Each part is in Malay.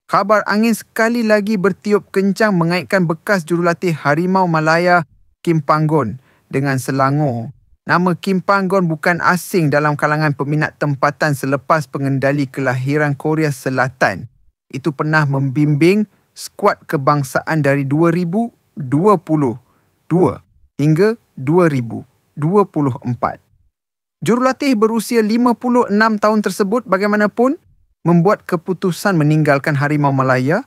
Khabar angin sekali lagi bertiup kencang mengaitkan bekas jurulatih Harimau Malaya Kim Panggon dengan Selangor. Nama Kim Panggon bukan asing dalam kalangan peminat tempatan selepas pengendali kelahiran Korea Selatan. Itu pernah membimbing skuad kebangsaan dari 2022 hingga 2024. Jurulatih berusia 56 tahun tersebut bagaimanapun membuat keputusan meninggalkan Harimau Malaya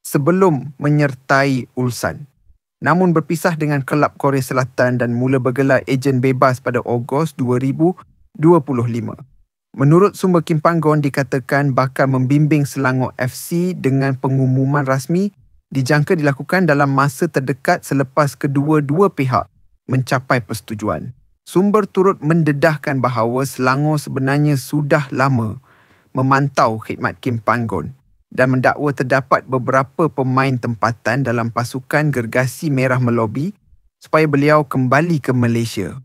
sebelum menyertai Ulsan. Namun berpisah dengan kelab Korea Selatan dan mula bergelar ejen bebas pada Ogos 2025. Menurut sumber Kim Panggon dikatakan bakal membimbing Selangor FC dengan pengumuman rasmi dijangka dilakukan dalam masa terdekat selepas kedua-dua pihak mencapai persetujuan. Sumber turut mendedahkan bahawa Selangor sebenarnya sudah lama memantau khidmat Kim Panggon dan mendakwa terdapat beberapa pemain tempatan dalam pasukan gergasi merah melobi supaya beliau kembali ke Malaysia.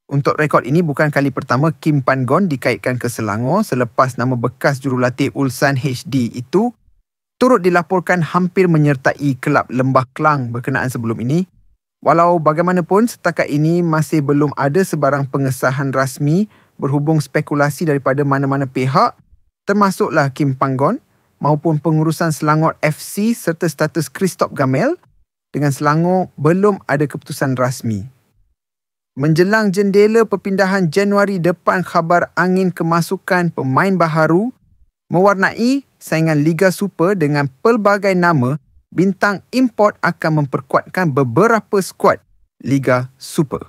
Untuk rekod ini bukan kali pertama Kim Panggon dikaitkan ke Selangor selepas nama bekas jurulatih Ulsan HD itu turut dilaporkan hampir menyertai kelab Lembah Kelang berkenaan sebelum ini. Walau bagaimanapun, setakat ini masih belum ada sebarang pengesahan rasmi berhubung spekulasi daripada mana-mana pihak, termasuklah Kim Panggon maupun pengurusan Selangor FC serta status Christoph Gamel dengan Selangor belum ada keputusan rasmi. Menjelang jendela perpindahan Januari depan, khabar angin kemasukan pemain baharu mewarnai saingan Liga Super dengan pelbagai nama. Bintang import akan memperkuatkan beberapa skuad Liga Super.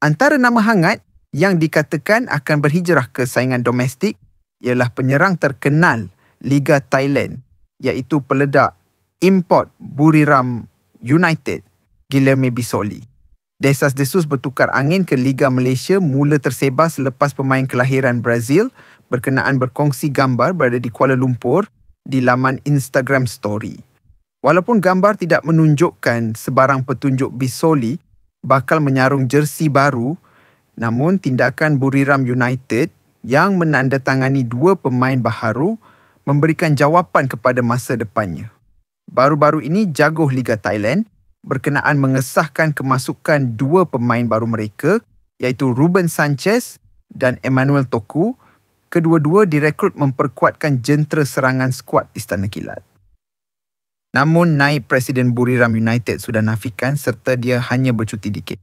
Antara nama hangat yang dikatakan akan berhijrah ke saingan domestik ialah penyerang terkenal Liga Thailand iaitu peledak import Buriram United, Guilherme Bissoli. Desas-desus bertukar angin ke Liga Malaysia mula tersebar selepas pemain kelahiran Brazil berkenaan berkongsi gambar berada di Kuala Lumpur di laman Instagram Story. Walaupun gambar tidak menunjukkan sebarang petunjuk Bissoli bakal menyarung jersey baru, namun tindakan Buriram United yang menandatangani dua pemain baharu memberikan jawapan kepada masa depannya. Baru-baru ini jaguh Liga Thailand berkenaan mengesahkan kemasukan dua pemain baru mereka iaitu Ruben Sanchez dan Emmanuel Toku. Kedua-dua direkrut memperkuatkan jentera serangan skuad Istana Kilat. Namun naib Presiden Buriram United sudah nafikan serta dia hanya bercuti dikit.